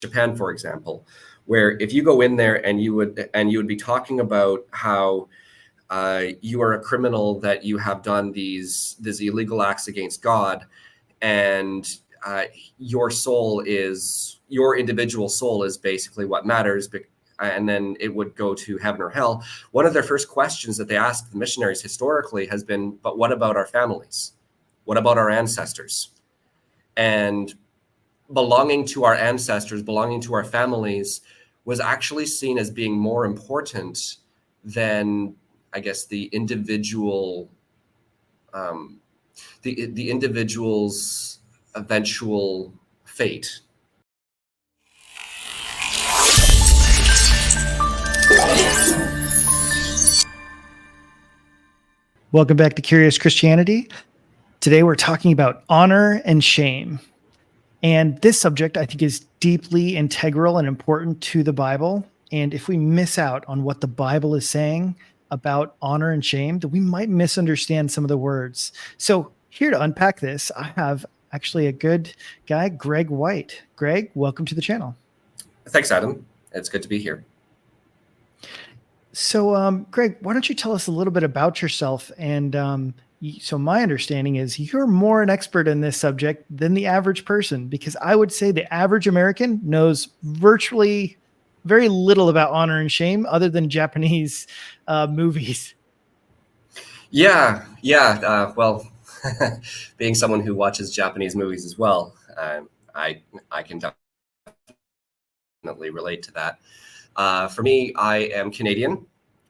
Japan, for example, where if you go in there and you would be talking about how you are a criminal, that you have done these illegal acts against God, and your individual soul is basically what matters, and then it would go to heaven or hell. One of their first questions that they asked the missionaries historically has been, but what about our families? What about our ancestors? And belonging to our ancestors, belonging to our families was actually seen as being more important than, I guess, the individual's eventual fate. Welcome back to Curious Christianity. Today we're talking about honor and shame. And this subject, I think, is deeply integral and important to the Bible. And if we miss out on what the Bible is saying about honor and shame, then we might misunderstand some of the words. So here to unpack this, I have actually a good guy, Gregg Whyte. Gregg, welcome to the channel. Thanks, Adam. It's good to be here. So, Gregg, why don't you tell us a little bit about yourself? And so my understanding is you're more an expert in this subject than the average person, because I would say the average American knows virtually very little about honor and shame other than Japanese movies. Yeah. Well, being someone who watches Japanese movies as well, I can definitely relate to that. For me, I am Canadian.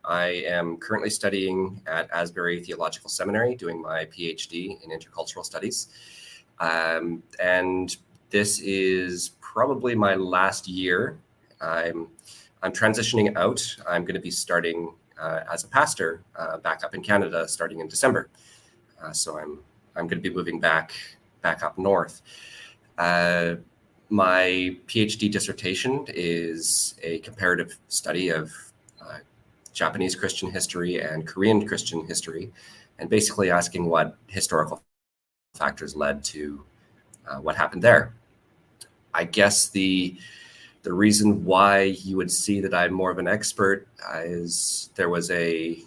I am currently studying at Asbury Theological Seminary, doing my PhD in intercultural studies. And this is probably my last year. I'm transitioning out. I'm going to be starting as a pastor back up in Canada starting in December. So I'm going to be moving back up north. My PhD dissertation is a comparative study of Japanese Christian history and Korean Christian history, and basically asking what historical factors led to what happened there. I guess the reason why you would see that I'm more of an expert is there was a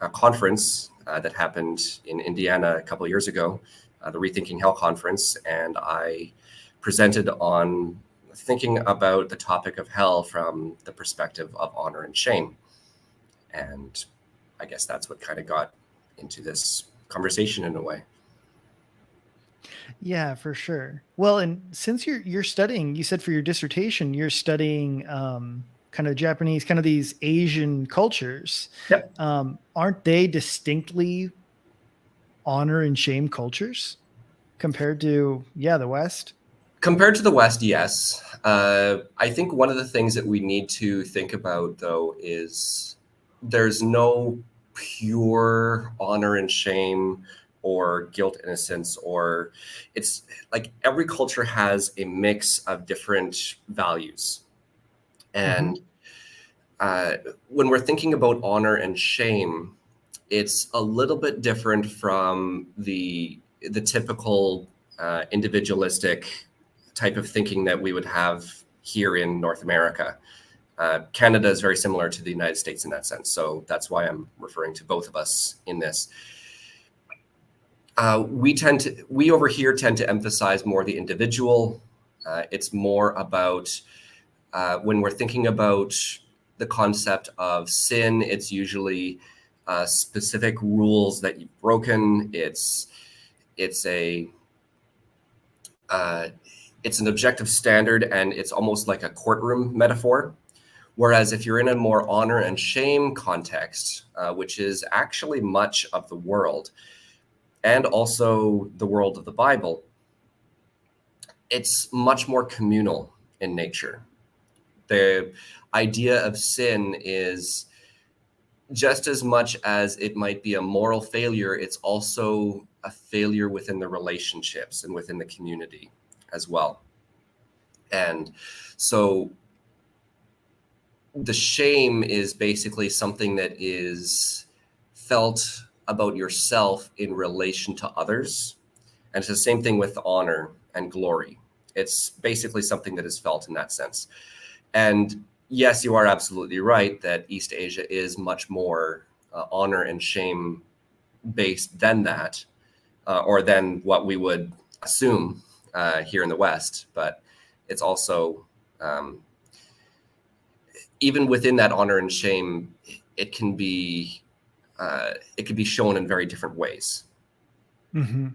conference that happened in Indiana a couple of years ago, the Rethinking Hell conference, and I presented on thinking about the topic of hell from the perspective of honor and shame. And I guess that's what kind of got into this conversation in a way. Yeah, for sure. Well, and since you're studying, you said for your dissertation, you're studying kind of Japanese, kind of these Asian cultures. Yep. Aren't they distinctly honor and shame cultures compared to, the West? Compared to the West, yes. I think one of the things that we need to think about, though, is there's no pure honor and shame or guilt, innocence, or it's like every culture has a mix of different values. And when we're thinking about honor and shame, it's a little bit different from the typical individualistic type of thinking that we would have here in North America. Canada is very similar to the United States in that sense. So that's why I'm referring to both of us in this. We over here tend to emphasize more the individual. It's more about when we're thinking about the concept of sin, it's usually specific rules that you've broken. It's an objective standard, and it's almost like a courtroom metaphor. Whereas if you're in a more honor and shame context, which is actually much of the world, and also the world of the Bible, it's much more communal in nature. The idea of sin is just as much as it might be a moral failure, it's also a failure within the relationships and within the community as well. And so the shame is basically something that is felt about yourself in relation to others. And it's the same thing with honor and glory. It's basically something that is felt in that sense. And yes, you are absolutely right that East Asia is much more honor and shame based than that, or than what we would assume here in the West. But it's also, even within that honor and shame, it can be shown in very different ways. Mm-hmm.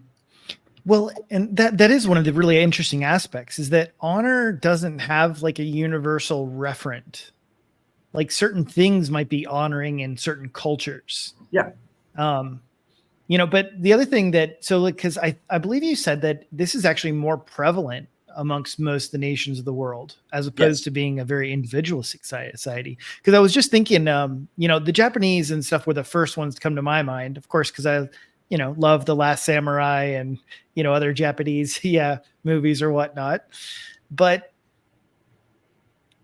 Well, and that is one of the really interesting aspects, is that honor doesn't have like a universal referent. Like certain things might be honoring in certain cultures. Yeah. But the other thing that, so like, cause I believe you said that this is actually more prevalent amongst most of the nations of the world, as opposed Yes. to being a very individualistic society. Cause I was just thinking, the Japanese and stuff were the first ones to come to my mind, of course, cause I, love The Last Samurai and, other Japanese, movies or whatnot. But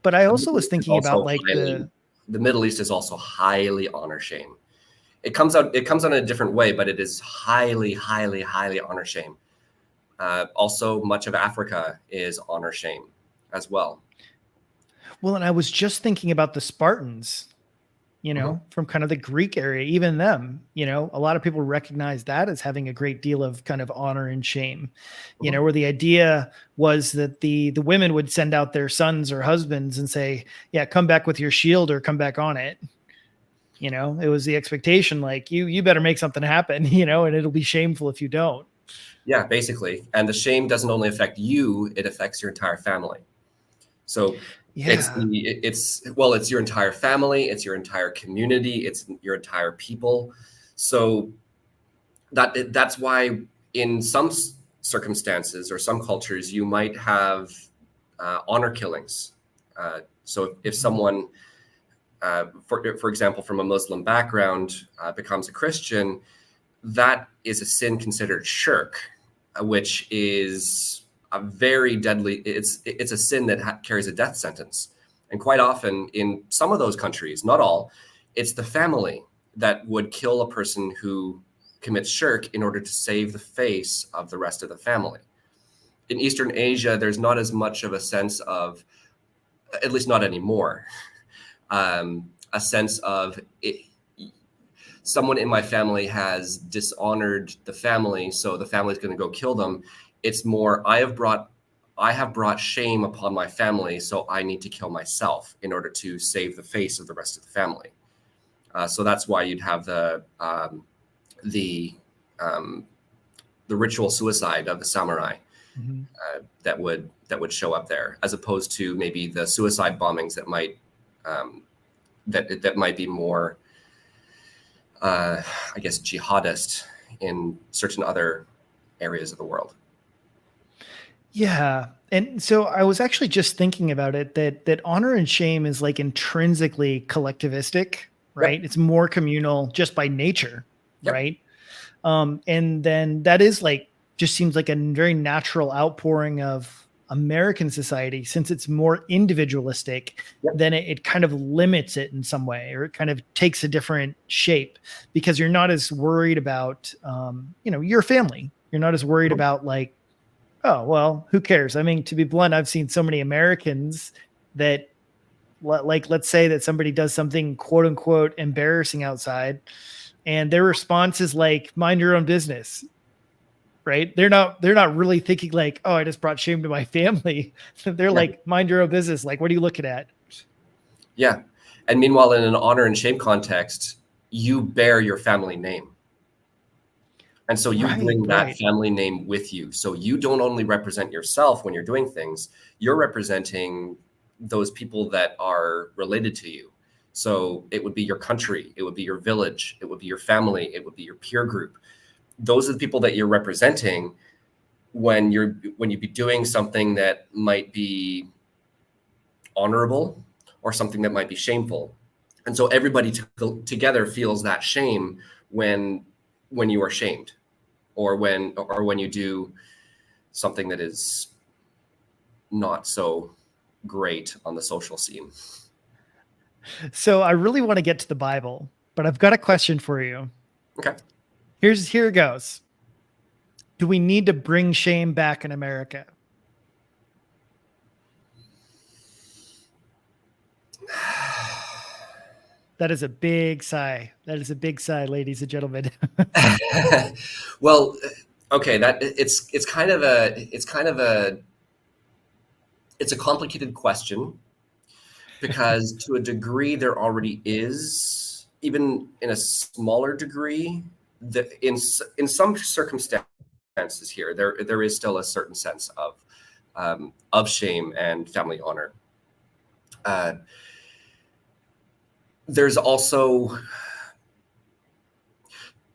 I also was thinking about like the Middle East is also highly honor shame. It comes out in a different way, but it is highly, highly, highly honor shame. Also, much of Africa is honor shame as well. Well, and I was just thinking about the Spartans, from kind of the Greek area, even them, a lot of people recognize that as having a great deal of kind of honor and shame, where the idea was that the women would send out their sons or husbands and say, yeah, come back with your shield or come back on it. It was the expectation, like you better make something happen, and it'll be shameful if you don't. Yeah, basically. And the shame doesn't only affect you, it affects your entire family. So it's your entire family, it's your entire community, it's your entire people. So that's why in some circumstances or some cultures, you might have honor killings. So if someone, for example, from a Muslim background becomes a Christian, that is a sin considered shirk, which is a very deadly. It's a sin that carries a death sentence, and quite often in some of those countries, not all, it's the family that would kill a person who commits shirk in order to save the face of the rest of the family. In Eastern Asia, there's not as much of a sense of, at least not anymore, a sense of it. Someone in my family has dishonored the family, so the family's going to go kill them. It's more, I have brought shame upon my family, so I need to kill myself in order to save the face of the rest of the family. So that's why you'd have the ritual suicide of the samurai that would show up there, as opposed to maybe the suicide bombings that might that might be more, I guess, jihadist in certain other areas of the world. Yeah. And so I was actually just thinking about it, that honor and shame is like intrinsically collectivistic, right? Yep. It's more communal just by nature, Yep. right? And then that is like, just seems like a very natural outpouring of American society, since it's more individualistic. Yep. Then it kind of limits it in some way, or it kind of takes a different shape, because you're not as worried about, your family. You're not as worried about like, oh, well, who cares? I mean, to be blunt, I've seen so many Americans that, like, let's say that somebody does something quote unquote embarrassing outside, and their response is like, mind your own business. Right. They're not really thinking like, oh, I just brought shame to my family. They're like, mind your own business. Like, what are you looking at? Yeah. And meanwhile, in an honor and shame context, you bear your family name. And so you bring that family name with you. So you don't only represent yourself when you're doing things, you're representing those people that are related to you. So it would be your country, it would be your village, it would be your family, it would be your peer group. Those are the people that you're representing when you be doing something that might be honorable or something that might be shameful. And so everybody together feels that shame when you are shamed, or when you do something that is not so great on the social scene. So I really want to get to the Bible, but I've got a question for you. Okay. Here it goes. Do we need to bring shame back in America? That is a big sigh. That is a big sigh, ladies and gentlemen. Well, okay, that it's kind of a it's a complicated question because to a degree there already is, even in a smaller degree, that in some circumstances here there is still a certain sense of shame and family honor. There's also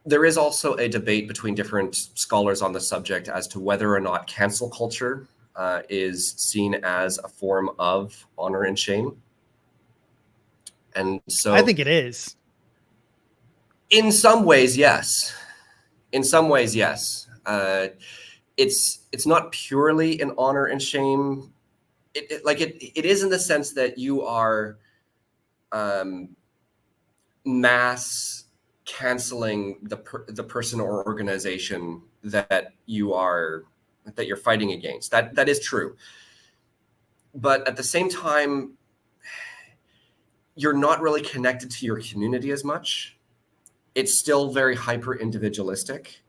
There is also a debate between different scholars on the subject as to whether or not cancel culture is seen as a form of honor and shame. And so I think it is. in some ways, yes. In some ways, yes. It's not purely an honor and shame. It is in the sense that you are mass canceling the person or organization that you're fighting against. That is true. But at the same time, you're not really connected to your community as much. It's still very hyper individualistic.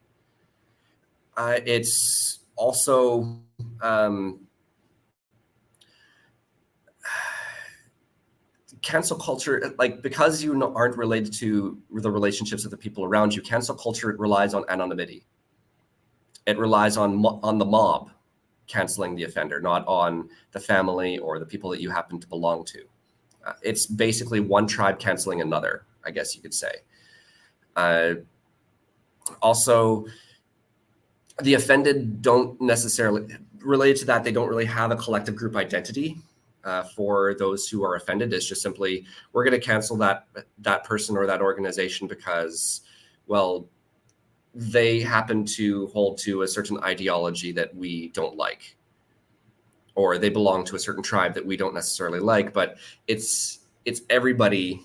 It's also cancel culture, like, because you aren't related to the relationships of the people around you, cancel culture relies on anonymity. It relies on the mob canceling the offender, not on the family or the people that you happen to belong to. It's basically one tribe canceling another, I guess you could say. Also, the offended don't necessarily, related to that, they don't really have a collective group identity. For those who are offended, it's just simply, we're going to cancel that person or that organization because, well, they happen to hold to a certain ideology that we don't like, or they belong to a certain tribe that we don't necessarily like. But it's everybody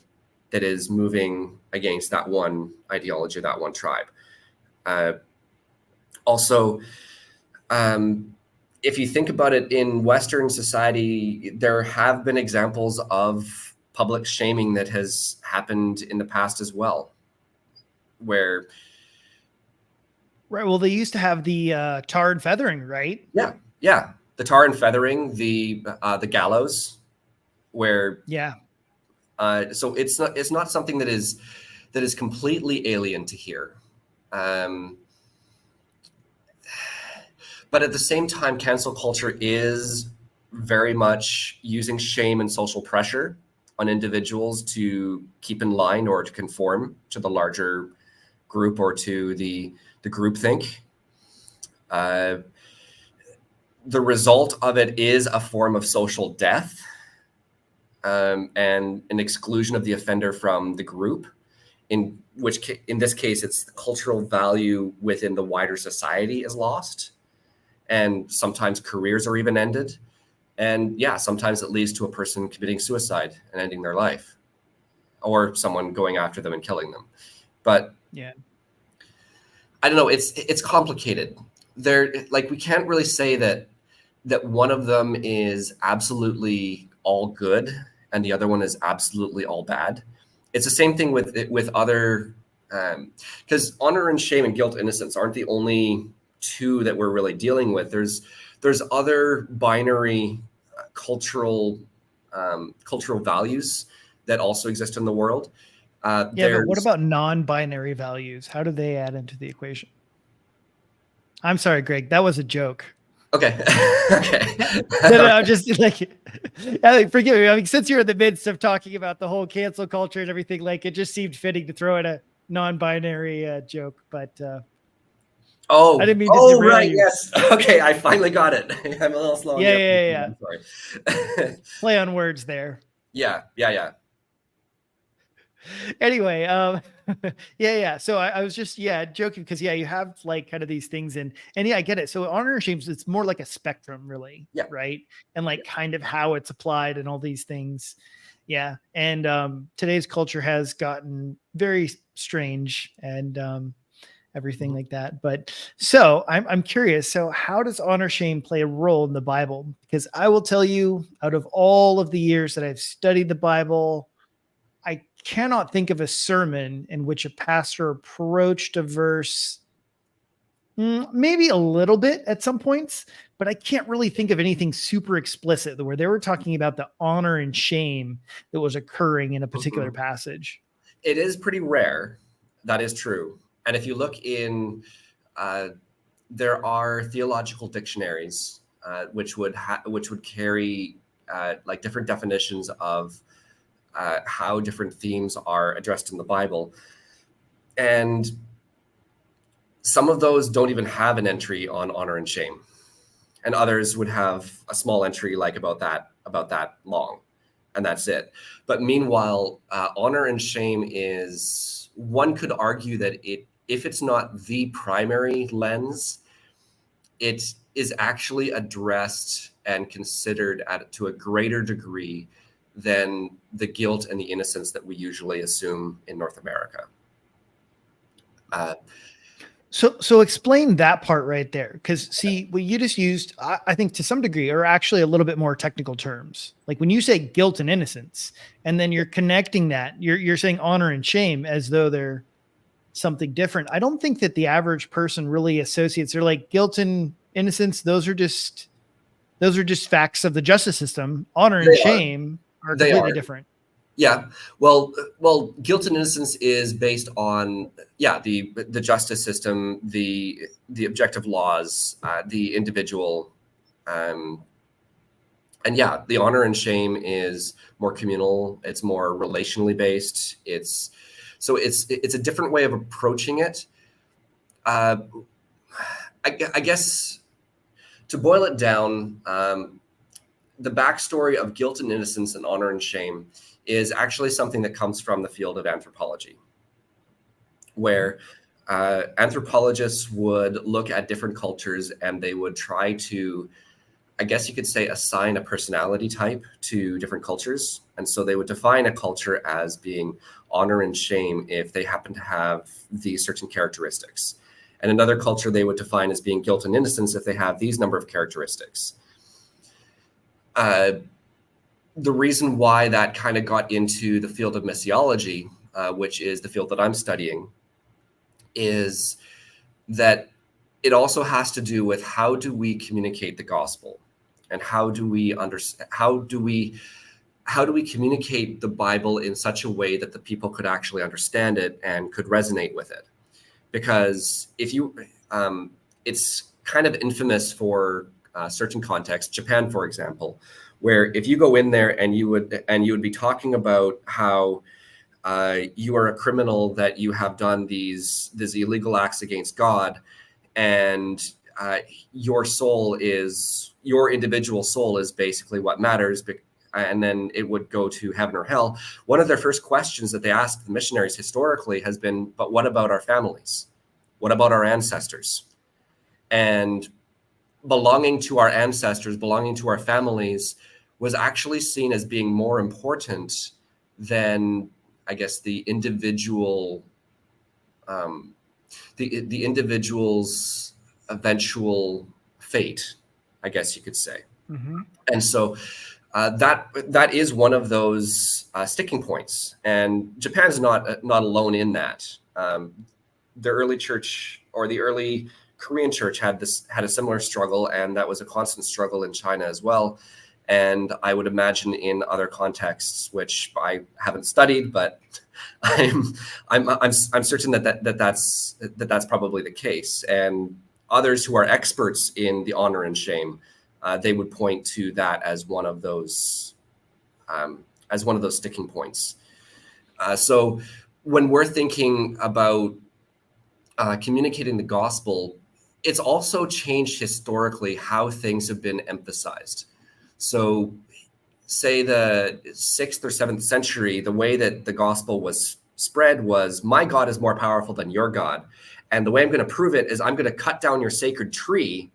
that is moving against that one ideology, that one tribe. Also, if you think about it, in Western society, there have been examples of public shaming that has happened in the past as well, where... Right. Well, they used to have the tar and feathering, right? Yeah. The tar and feathering, the gallows, where... Yeah. So it's not something that is completely alien to here. But at the same time, cancel culture is very much using shame and social pressure on individuals to keep in line or to conform to the larger group or to the groupthink. The result of it is a form of social death and an exclusion of the offender from the group, in this case, it's the cultural value within the wider society is lost. And sometimes careers are even ended. And yeah, sometimes it leads to a person committing suicide and ending their life, or someone going after them and killing them. But yeah, I don't know, it's complicated. We can't really say that one of them is absolutely all good and the other one is absolutely all bad. It's the same thing with other, because honor and shame and guilt, innocence aren't the only two that we're really dealing with. There's other binary cultural values that also exist in the world. But what about non-binary values? How do they add into the equation? I'm sorry, Greg, that was a joke. Okay. Okay. No, I'm just like, forgive me. I mean, since you're in the midst of talking about the whole cancel culture and everything, like, it just seemed fitting to throw in a non-binary joke, but I didn't mean to derail right, you. yes. Okay, I finally got it. I'm a little slow. Yeah. I'm sorry. Play on words there. Yeah. Anyway, yeah. So I was just joking because you have like kind of these things and I get it. So honor and shame, it's more like a spectrum, really, right? And like kind of how it's applied and all these things. Yeah, and today's culture has gotten very strange and everything like that. But so I'm curious. So how does honor shame play a role in the Bible? Because I will tell you, out of all of the years that I've studied the Bible, I cannot think of a sermon in which a pastor approached a verse, maybe a little bit at some points, but I can't really think of anything super explicit where they were talking about the honor and shame that was occurring in a particular passage. It is pretty rare. That is true. And if you look in, there are theological dictionaries which would carry like different definitions of how different themes are addressed in the Bible, and some of those don't even have an entry on honor and shame, and others would have a small entry like about that long, and that's it. But meanwhile, honor and shame is, one could argue that if it's not the primary lens, it is actually addressed and considered to a greater degree than the guilt and the innocence that we usually assume in North America. So explain that part right there. Because see, what you just used, I think to some degree, are actually a little bit more technical terms. Like when you say guilt and innocence, and then you're connecting that, you're saying honor and shame as though they're something different. I don't think that the average person really associates. They're like, guilt and innocence, those are just facts of the justice system. Honor and shame are completely different. Yeah. Well, guilt and innocence is based on, the justice system, the objective laws, the individual, and the honor and shame is more communal. It's more relationally based. It's a different way of approaching it. I guess to boil it down, the backstory of guilt and innocence and honor and shame is actually something that comes from the field of anthropology, where anthropologists would look at different cultures and they would try to, I guess you could say, assign a personality type to different cultures. And so they would define a culture as being honor and shame if they happen to have these certain characteristics. And another culture they would define as being guilt and innocence if they have these number of characteristics. The reason why that kind of got into the field of missiology, which is the field that I'm studying, is that it also has to do with how do we communicate the gospel, and how do we communicate the Bible in such a way that the people could actually understand it and could resonate with it. Because if you, it's kind of infamous for certain contexts, Japan, for example, where if you go in there and you would be talking about how you are a criminal, that you have done these illegal acts against God, and your individual soul is basically what matters, and then it would go to heaven or hell. One of their first questions that they asked the missionaries historically has been, but what about our families? What about our ancestors? And belonging to our ancestors, belonging to our families was actually seen as being more important than, I guess, the individual, the individual's eventual fate, I guess you could say. Mm-hmm. And so that is one of those sticking points, and Japan's not alone in that. The early church, or the early Korean church, had a similar struggle, and that was a constant struggle in China as well. And I would imagine in other contexts, which I haven't studied, but I'm certain that's probably the case. And others who are experts in the honor and shame, they would point to that as one of those sticking points. So when we're thinking about communicating the gospel, it's also changed historically how things have been emphasized. So say the 6th or 7th century, the way that the gospel was spread was, my God is more powerful than your God. And the way I'm going to prove it is I'm going to cut down your sacred tree,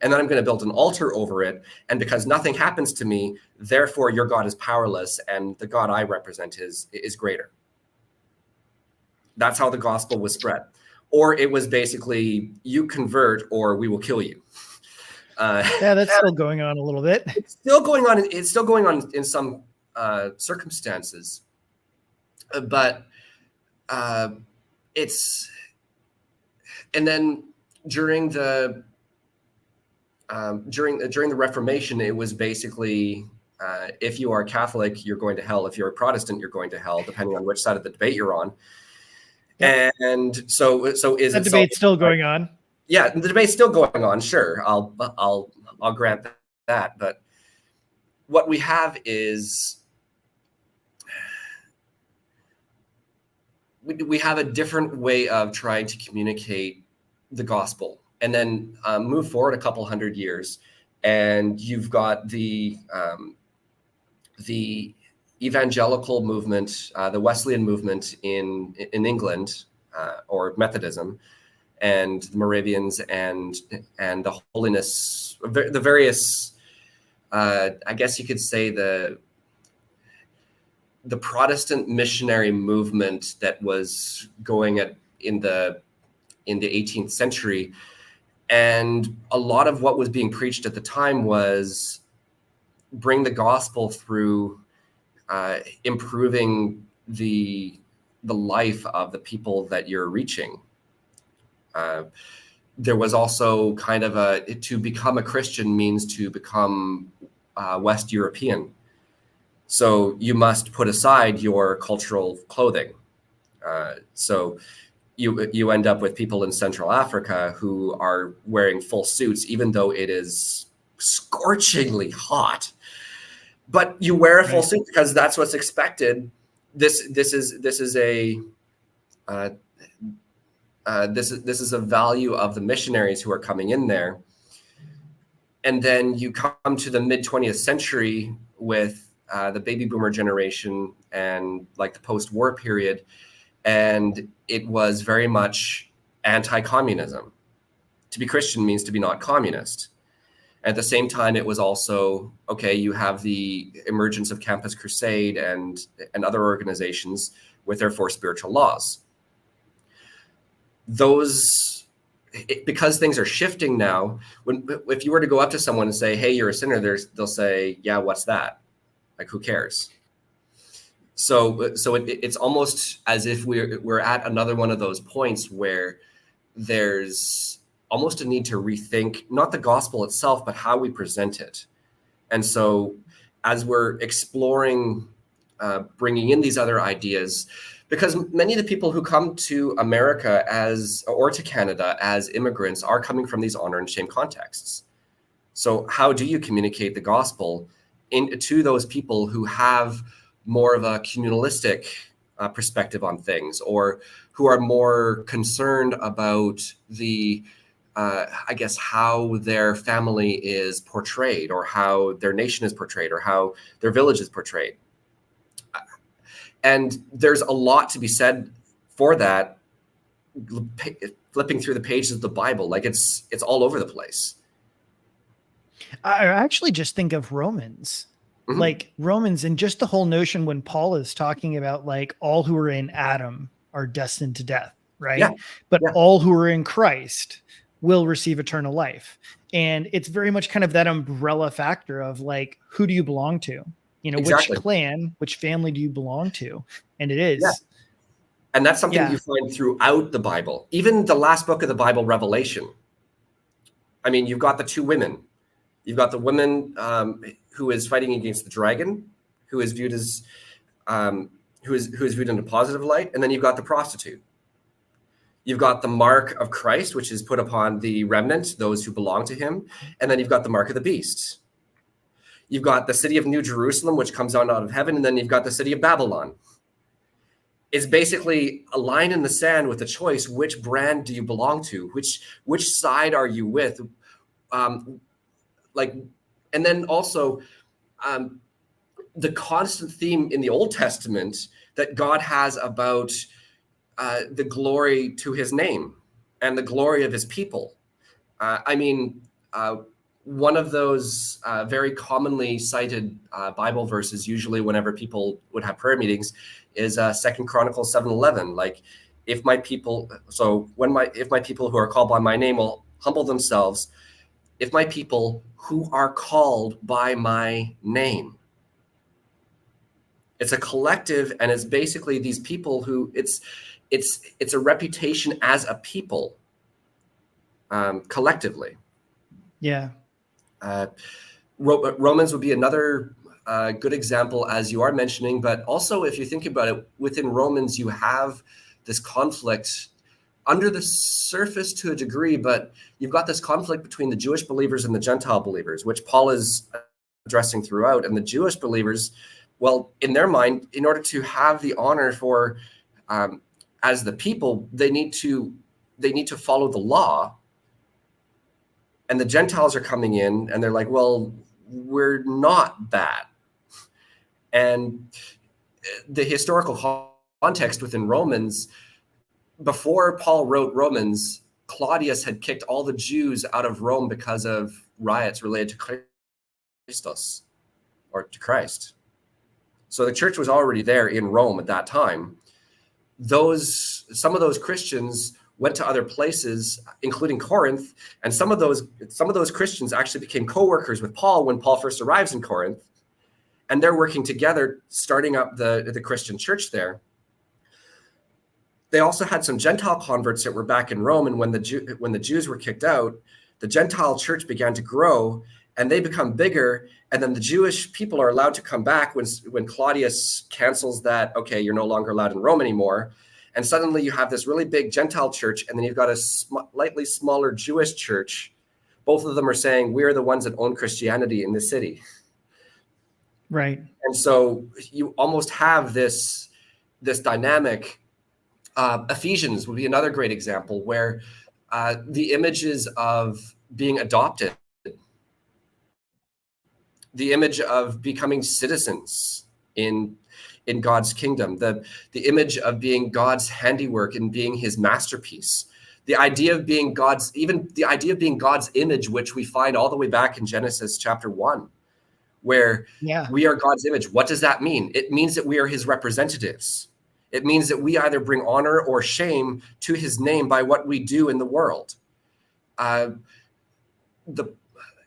and then I'm going to build an altar over it. And because nothing happens to me, therefore your God is powerless, and the God I represent is greater. That's how the gospel was spread. Or it was basically, you convert or we will kill you. That's still going on a little bit. It's still going on in some circumstances. but it's, and then during the during the Reformation, it was basically, if you are Catholic, you're going to hell. If you're a Protestant, you're going to hell, depending on which side of the debate you're on. Yep. And so is that debate's still going on? Yeah, the debate's still going on. Sure, I'll grant that. But what we have is we have a different way of trying to communicate the gospel. And then move forward a couple hundred years, and you've got the evangelical movement, the Wesleyan movement in England, or Methodism, and the Moravians, and the holiness, the various, I guess you could say the Protestant missionary movement that was going in the 18th century. And a lot of what was being preached at the time was bring the gospel through improving the life of the people that you're reaching. There was also kind of to become a Christian means to become West European. So you must put aside your cultural clothing. So you end up with people in Central Africa who are wearing full suits, even though it is scorchingly hot. But you wear a full suit because that's what's expected. This is a value of the missionaries who are coming in there. And then you come to the mid 20th century with the baby boomer generation and like the post-war period. And it was very much anti-communism. To be Christian means to be not communist. At the same time, it was also, okay, you have the emergence of Campus Crusade and other organizations with their 4 spiritual laws. Because things are shifting now, if you were to go up to someone and say, hey, you're a sinner, they'll say, yeah, what's that? Like, who cares? So it's almost as if we're at another one of those points where there's almost a need to rethink not the gospel itself, but how we present it. And so as we're exploring bringing in these other ideas, because many of the people who come to America or to Canada as immigrants are coming from these honor and shame contexts. So how do you communicate the gospel to those people who have more of a communalistic perspective on things, or who are more concerned about I guess, how their family is portrayed, or how their nation is portrayed, or how their village is portrayed? And there's a lot to be said for that, flipping through the pages of the Bible. Like it's all over the place. I actually just think of Romans. Mm-hmm. Like Romans, and just the whole notion when Paul is talking about like all who are in Adam are destined to death, right? Yeah. But all who are in Christ will receive eternal life. And it's very much kind of that umbrella factor of like, who do you belong to? You know, exactly. Which clan, which family do you belong to? And it is. Yeah. And that's something you find throughout the Bible, even the last book of the Bible, Revelation. I mean, you've got the 2 women. You've got the woman who is fighting against the dragon, who is viewed as who is viewed in a positive light, and then you've got the prostitute. You've got the mark of Christ, which is put upon the remnant, those who belong to him, and then you've got the mark of the beast. You've got the city of New Jerusalem, which comes down out of heaven, and then you've got the city of Babylon. It's basically a line in the sand with a choice: which brand do you belong to? Which side are you with? And then also the constant theme in the Old Testament that God has about the glory to his name and the glory of his people. One of those very commonly cited Bible verses, usually whenever people would have prayer meetings, is 2 Chronicles 7:11. Like, if my people who are called by my name will humble themselves, if my people who are called by my name. It's a collective, and it's basically these people who it's a reputation as a people, collectively. Yeah. Romans would be another good example, as you are mentioning, but also if you think about it, within Romans, you have this conflict under the surface to a degree, but you've got this conflict between the Jewish believers and the Gentile believers, which Paul is addressing throughout. And the Jewish believers, well, in their mind, in order to have the honor for as the people, they need to follow the law. And the Gentiles are coming in and they're like, well, we're not that. And the historical context within Romans, before Paul wrote Romans, Claudius had kicked all the Jews out of Rome because of riots related to Christos, or to Christ. So the church was already there in Rome at that time. Some of those Christians went to other places, including Corinth, and some of those Christians actually became co-workers with Paul when Paul first arrives in Corinth, and they're working together, starting up the Christian church there. They also had some Gentile converts that were back in Rome, and when the Jews were kicked out, the Gentile church began to grow, and they become bigger, and then the Jewish people are allowed to come back when Claudius cancels that, okay, you're no longer allowed in Rome anymore. And suddenly you have this really big Gentile church, and then you've got a slightly smaller Jewish church. Both of them are saying, we're the ones that own Christianity in the city. Right. And so you almost have this dynamic. Ephesians would be another great example where the images of being adopted, the image of becoming citizens in God's kingdom, the image of being God's handiwork and being his masterpiece, the idea of being God's image, which we find all the way back in Genesis chapter 1, where we are God's image. What does that mean? It means that we are his representatives. It means that we either bring honor or shame to his name by what we do in the world.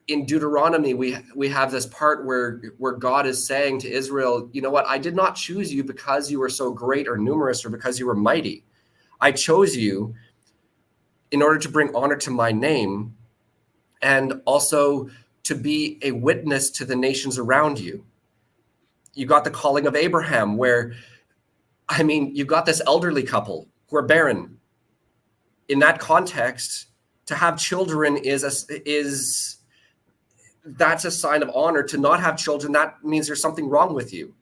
In Deuteronomy, we have this part where God is saying to Israel, you know what? I did not choose you because you were so great or numerous or because you were mighty. I chose you in order to bring honor to my name and also to be a witness to the nations around you. You got the calling of Abraham where, you've got this elderly couple who are barren. In that context, to have children that's a sign of honor. To not have children, that means there's something wrong with you.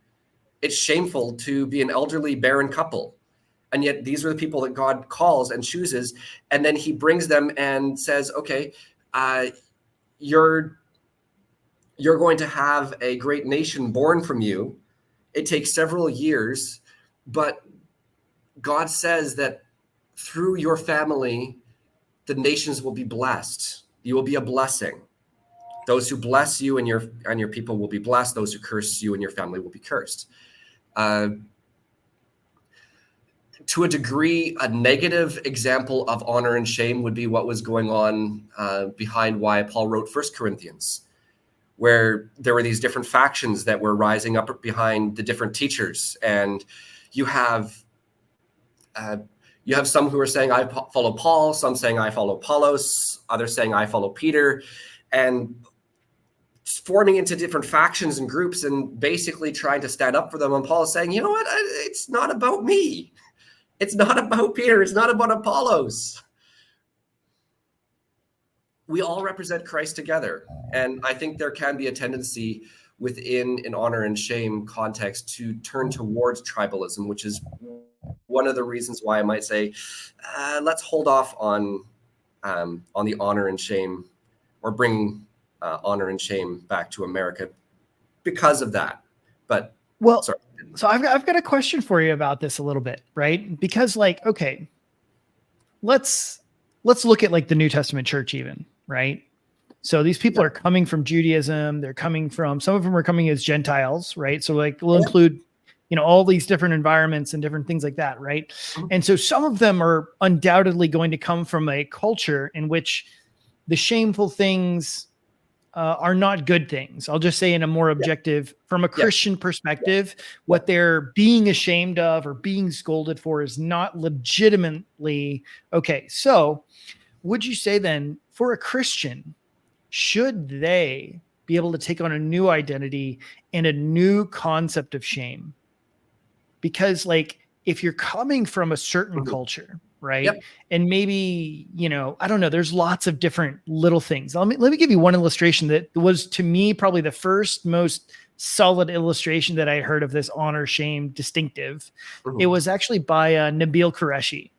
It's shameful to be an elderly, barren couple. And yet these are the people that God calls and chooses. And then he brings them and says, okay, you're going to have a great nation born from you. It takes several years, but God says that through your family, the nations will be blessed. You will be a blessing. Those who bless you and your people will be blessed. Those who curse you and your family will be cursed. To a degree, a negative example of honor and shame would be what was going on behind why Paul wrote 1 Corinthians, where there were these different factions that were rising up behind the different teachers. And you have some who are saying, I follow Paul, some saying I follow Apollos, others saying I follow Peter, and forming into different factions and groups and basically trying to stand up for them. And Paul is saying, you know what? It's not about me. It's not about Peter. It's not about Apollos. We all represent Christ together. And I think there can be a tendency within an honor and shame context to turn towards tribalism, which is one of the reasons why I might say, let's hold off on the honor and shame, or bring honor and shame back to America because of that. But so I've got a question for you about this a little bit, right? Because okay, let's look at the New Testament church even, right? So these people are coming from Judaism. They're coming from, some of them are coming as Gentiles, right? So we'll include, all these different environments and different things like that, right? Mm-hmm. And so some of them are undoubtedly going to come from a culture in which the shameful things are not good things. I'll just say in a more objective, from a Yeah. Christian perspective, what they're being ashamed of or being scolded for is not legitimately okay. So, would you say then, for a Christian, should they be able to take on a new identity and a new concept of shame? Because, like, if you're coming from a certain Mhm. culture, right? Yep. And maybe, I don't know, there's lots of different little things. Let me give you one illustration that was, to me, probably the first most solid illustration that I heard of this honor shame distinctive. It Mhm. was actually by Nabil Qureshi.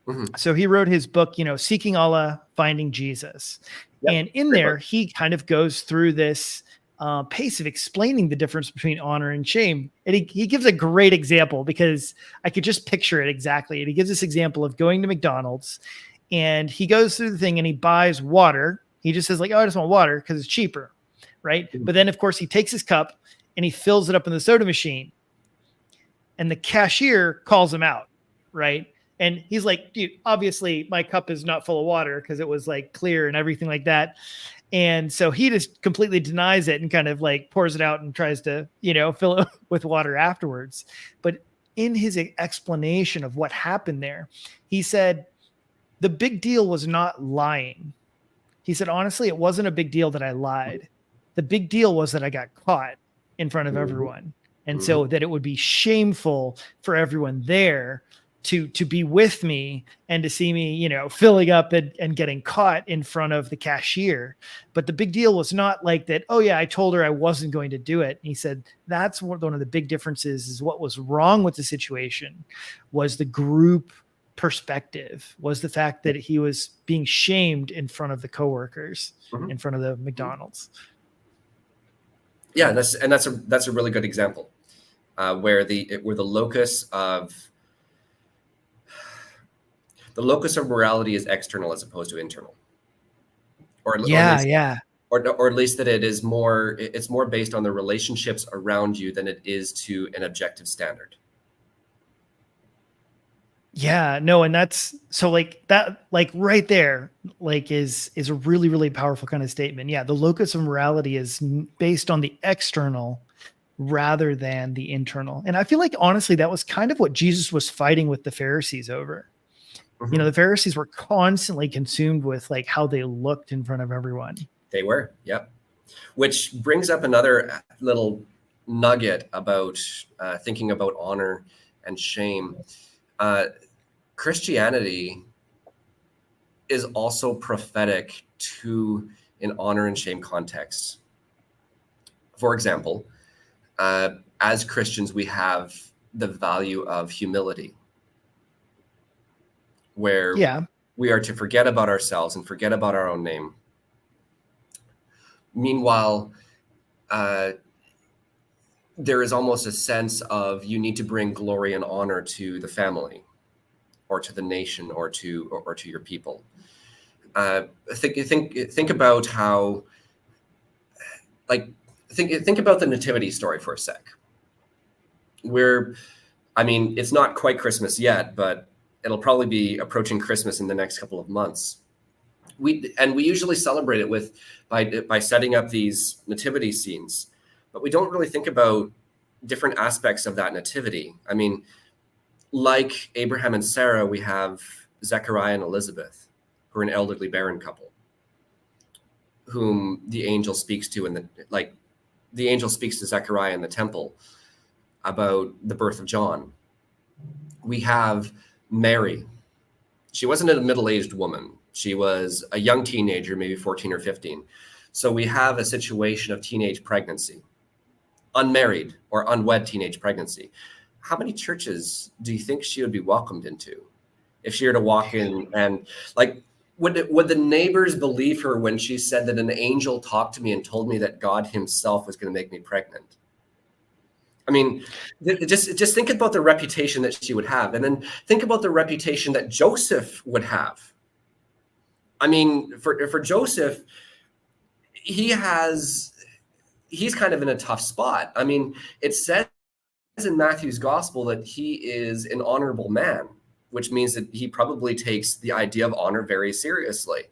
Mhm. So he wrote his book, Seeking Allah, Finding Jesus. Yep. And in Great there, book. he kind of goes through this pace of explaining the difference between honor and shame. And he gives a great example because I could just picture it exactly. And he gives this example of going to McDonald's, and he goes through the thing and he buys water. He just says, like, oh, I just want water because it's cheaper. Right. Mhm. But then, of course, he takes his cup and he fills it up in the soda machine, and the cashier calls him out. Right. And he's like, dude, obviously my cup is not full of water because it was like clear and everything like that. And so he just completely denies it and kind of like pours it out and tries to, fill it with water afterwards. But in his explanation of what happened there, he said the big deal was not lying. He said, honestly, it wasn't a big deal that I lied. The big deal was that I got caught in front of Mhm. everyone. And so Mhm. that it would be shameful for everyone there to be with me and to see me, filling up and getting caught in front of the cashier. But the big deal was not like that, oh yeah, I told her I wasn't going to do it. And he said, that's one of the big differences is what was wrong with the situation was the group perspective, was the fact that he was being shamed in front of the coworkers, Mhm. in front of the Mhm. McDonald's. Yeah, that's a really good example where the locus of morality is external as opposed to internal, or at Yeah, least yeah. or at least that it's more based on the relationships around you than it is to an objective standard. Yeah, no, and that's so like that, like right there, like is a really, really powerful kind of statement. Yeah, the locus of morality is based on the external rather than the internal. And I feel like honestly, that was kind of what Jesus was fighting with the Pharisees over. Mhm. The Pharisees were constantly consumed with like how they looked in front of everyone. They were, yep. Which brings up another little nugget about thinking about honor and shame. Uh, Christianity is also prophetic to an honor and shame context. For example, as Christians, we have the value of humility, where Yeah. we are to forget about ourselves and forget about our own name. Meanwhile, uh, there is almost a sense of you need to bring glory and honor to the family or to the nation or to your people. Think about how, like, think about the nativity story for a sec. Where, I mean, it's not quite Christmas yet, but it'll probably be approaching Christmas in the next couple of months. We usually celebrate it by setting up these nativity scenes, but we don't really think about different aspects of that nativity. I mean, like Abraham and Sarah, we have Zechariah and Elizabeth, who are an elderly barren couple, whom the angel speaks to the angel speaks to Zechariah in the temple about the birth of John. We have Mary. She wasn't a middle-aged woman. She was a young teenager, maybe 14 or 15. So we have a situation of teenage pregnancy, unmarried or unwed teenage pregnancy. How many churches do you think she would be welcomed into if she were to walk in and, like, would the neighbors believe her when she said that an angel talked to me and told me that God himself was going to make me pregnant? I mean, just think about the reputation that she would have, and then think about the reputation that Joseph would have. I mean, for Joseph, he's kind of in a tough spot. I mean, it says in Matthew's gospel that he is an honorable man, which means that he probably takes the idea of honor very seriously.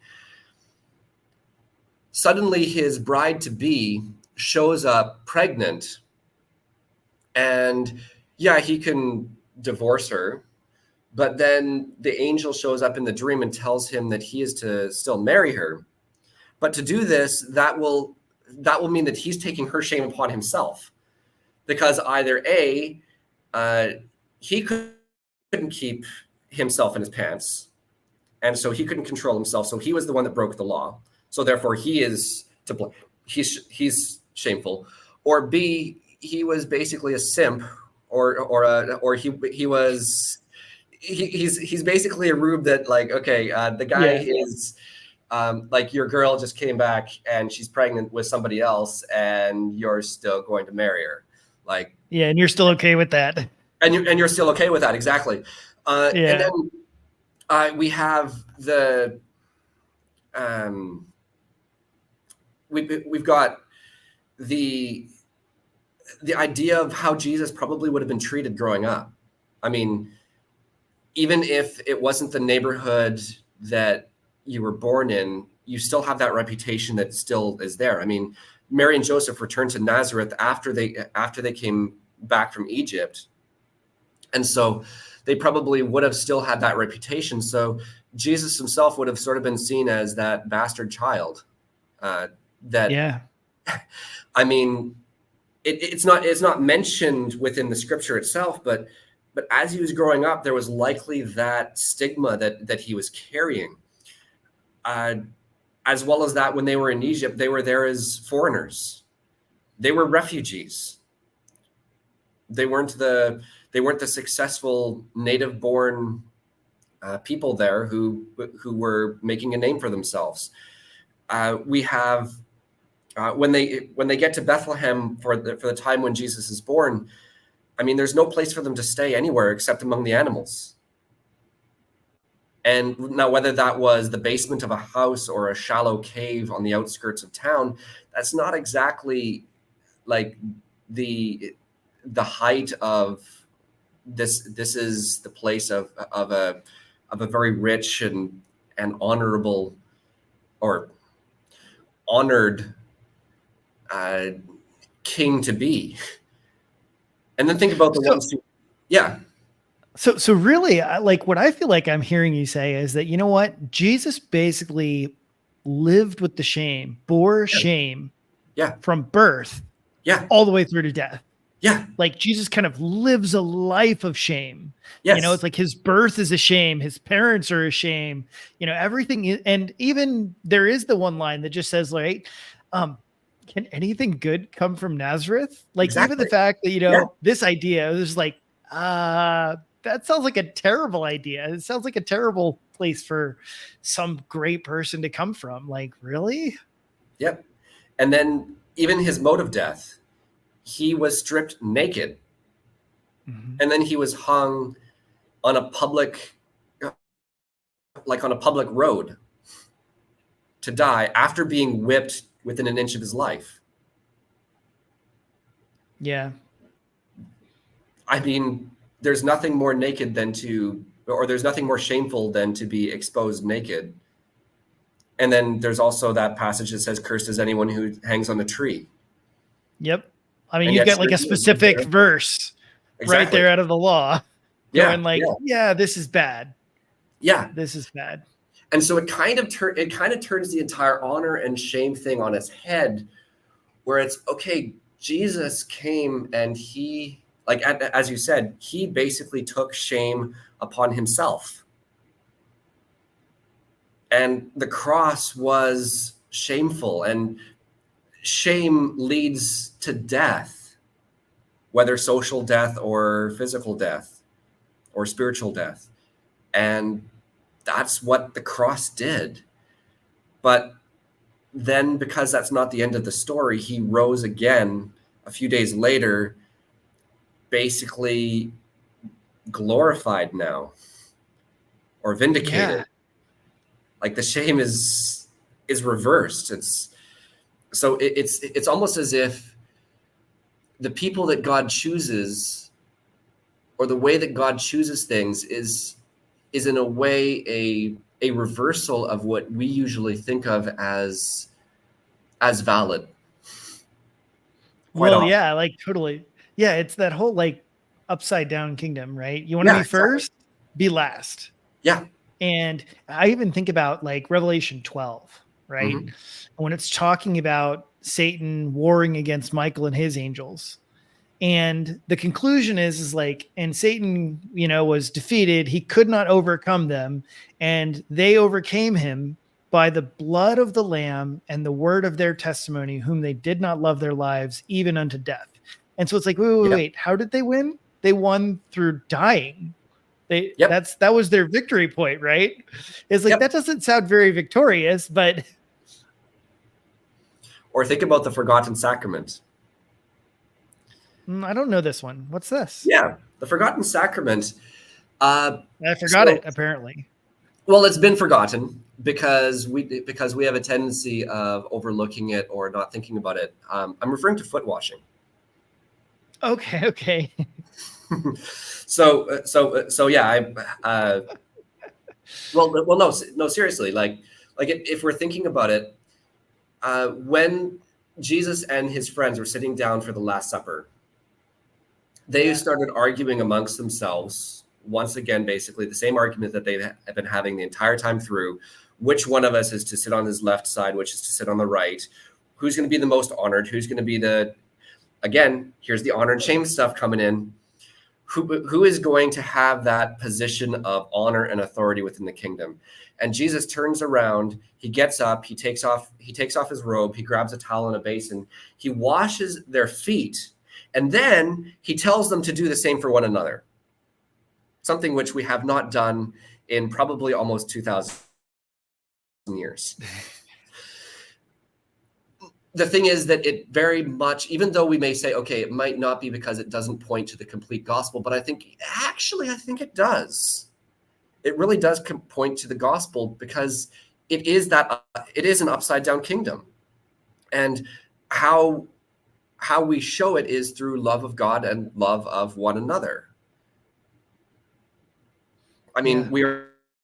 suddenly his bride-to-be shows up pregnant, and yeah, he can divorce her, but then the angel shows up in the dream and tells him that he is to still marry her. But to do this, that will mean that he's taking her shame upon himself, because either A, he couldn't keep himself in his pants, and so he couldn't control himself, so he was the one that broke the law. So therefore, he is to blame. He's shameful. Or B, he was basically a simp, or he's basically a rube that, like, okay, the guy is like, your girl just came back and she's pregnant with somebody else, and you're still going to marry her, like, yeah, and you're still okay with that, and you're still okay with that, exactly. And then we have the we've got the idea of how Jesus probably would have been treated growing up. I mean, even if it wasn't the neighborhood that you were born in, you still have that reputation that still is there. I mean, Mary and Joseph returned to Nazareth after they came back from Egypt, and so they probably would have still had that reputation. So Jesus himself would have sort of been seen as that bastard child. I mean, it's not mentioned within the scripture itself, but as he was growing up, there was likely that stigma that he was carrying. As well as that, when they were in Egypt, they were there as foreigners. They were refugees. They weren't the successful native-born people there who were making a name for themselves. We have when they get to Bethlehem for the time when Jesus is born, I mean, there's no place for them to stay anywhere except among the animals. And now, whether that was the basement of a house or a shallow cave on the outskirts of town, that's not exactly like the height of this. This is the place of a very rich and honorable, or honored king to be. And then think about the ones who, yeah. So really, like, what I feel like I'm hearing you say is that, you know what, Jesus basically lived with the shame, bore shame, from birth, all the way through to death. Yeah. Like, Jesus kind of lives a life of shame. Yes. You know, it's like his birth is a shame. His parents are a shame, you know, everything. And even there is the one line that just says, like, can anything good come from Nazareth? Like, even the fact that, you know, this idea is like, that sounds like a terrible idea. It sounds like a terrible place for some great person to come from. Like, really? Yep. And then even his mode of death, he was stripped naked. Mm-hmm. And then he was hung on a public road to die after being whipped within an inch of his life. Yeah. I mean, there's nothing more naked there's nothing more shameful than to be exposed naked. And then there's also that passage that says, cursed is anyone who hangs on the tree. Yep. I mean, you've got like a specific verse right there out of the law. Going like, this is bad. Yeah. This is bad. And so it kind of turns the entire honor and shame thing on its head, where it's, okay, Jesus came and he, like, as you said, he basically took shame upon himself. And the cross was shameful, and shame leads to death, whether social death or physical death or spiritual death. And that's what the cross did. But then, because that's not the end of the story, he rose again a few days later, basically glorified now, or vindicated. Yeah. Like, the shame is reversed. It's almost as if the people that God chooses, or the way that God chooses things, is in a way a reversal of what we usually think of as as valid. Quite Well, often. yeah, like totally. Yeah, it's that whole like upside down kingdom, right? You want to Yeah, be exactly. first, be last. Yeah. And I even think about like Revelation 12, right? Hmm. When it's talking about Satan warring against Michael and his angels. And the conclusion is like, and Satan, was defeated. He could not overcome them, and they overcame him by the blood of the Lamb and the word of their testimony, whom they did not love their lives even unto death. And so it's like, Yeah. wait, how did they win? They won through dying. Yep. That was their victory point, right? It's like, Yep. that doesn't sound very victorious, but Or think about the forgotten sacrament. I don't know this one. What's this? Yeah, the forgotten sacrament. Uh, I forgot so, it, apparently. well, it's been forgotten because we have a tendency of overlooking it or not thinking about it. I'm referring to foot washing. Okay, okay. So yeah. Well, no, seriously. Like if we're thinking about it, when Jesus and his friends were sitting down for the Last Supper, they Yeah. started arguing amongst themselves once again, basically the same argument that they have been having the entire time through. Which one of us is to sit on his left side, which is to sit on the right? Who's going to be the most honored? Who's going to be again, here's the honor and shame stuff coming in. Who is going to have that position of honor and authority within the kingdom? And Jesus turns around, he gets up, he takes off his robe, he grabs a towel and a basin, he washes their feet, and then he tells them to do the same for one another. Something which we have not done in probably almost 2,000 years. The thing is that it very much, even though we may say, okay, it might not be because it doesn't point to the complete gospel, but I think it does. It really does point to the gospel because it is an upside down kingdom. And how we show it is through love of God and love of one another. I mean, Yeah.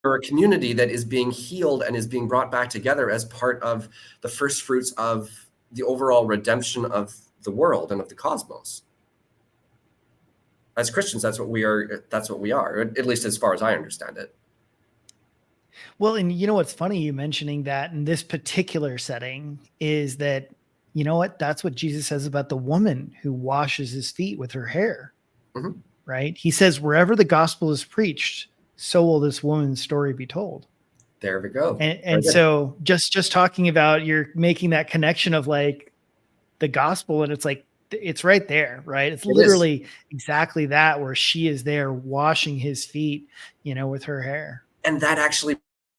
we're a community that is being healed and is being brought back together as part of the first fruits of the overall redemption of the world and of the cosmos. As Christians, that's what we are, at least as far as I understand it. Well, and what's funny, you mentioning that in this particular setting is that, that's what Jesus says about the woman who washes his feet with her hair, Mm-hmm. right? He says, wherever the gospel is preached, so will this woman's story be told. There we go. And so just talking about, you're making that connection of like the gospel, and it's like, it's right there, right? It's literally exactly that, where she is there washing his feet, with her hair. And that actually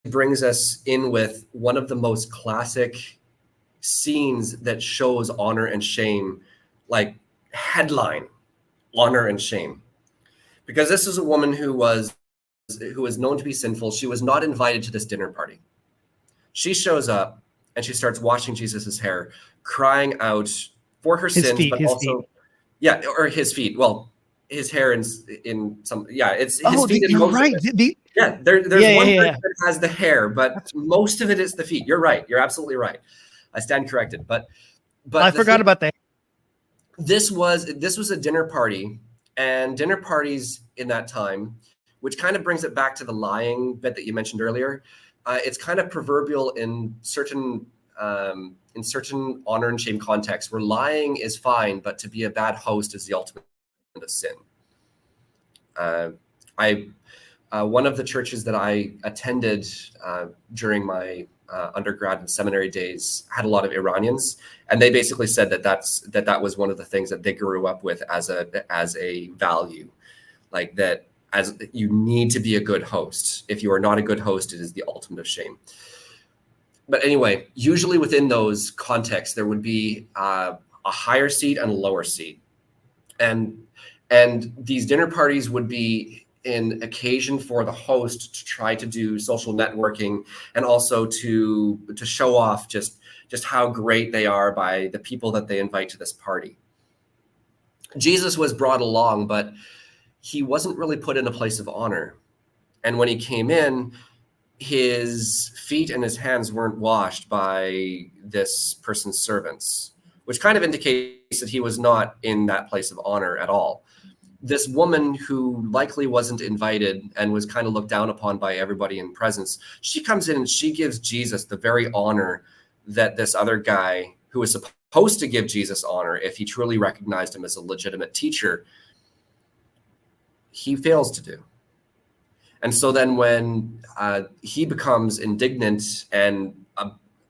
brings us in with one of the most classic scenes that shows honor and shame, like headline honor and shame. Because this is a woman who was known to be sinful. She was not invited to this dinner party. She shows up and she starts washing Jesus's hair, crying out for her sins, but also, yeah, or his feet. Well, his hair in some, yeah, it's his feet in most right. of it. There's one person that has the hair, but most of it is the feet. You're right. You're absolutely right. I stand corrected. But I forgot about that. This was a dinner party, and dinner parties in that time, which kind of brings it back to the lying bit that you mentioned earlier. It's kind of proverbial in certain honor and shame contexts where lying is fine, but to be a bad host is the ultimate of sin. One of the churches that I attended during my undergrad and seminary days had a lot of Iranians, and they basically said that was one of the things that they grew up with as a value, like that, as you need to be a good host. If you are not a good host, it is the ultimate of shame. But anyway, usually within those contexts, there would be a higher seat and a lower seat, and these dinner parties would be an occasion for the host to try to do social networking and also to show off just how great they are by the people that they invite to this party. Jesus was brought along, but he wasn't really put in a place of honor. And when he came in, his feet and his hands weren't washed by this person's servants, which kind of indicates that he was not in that place of honor at all. This woman who likely wasn't invited and was kind of looked down upon by everybody in presence, she comes in and she gives Jesus the very honor that this other guy who was supposed to give Jesus honor if he truly recognized him as a legitimate teacher, he fails to do. And so then when he becomes indignant and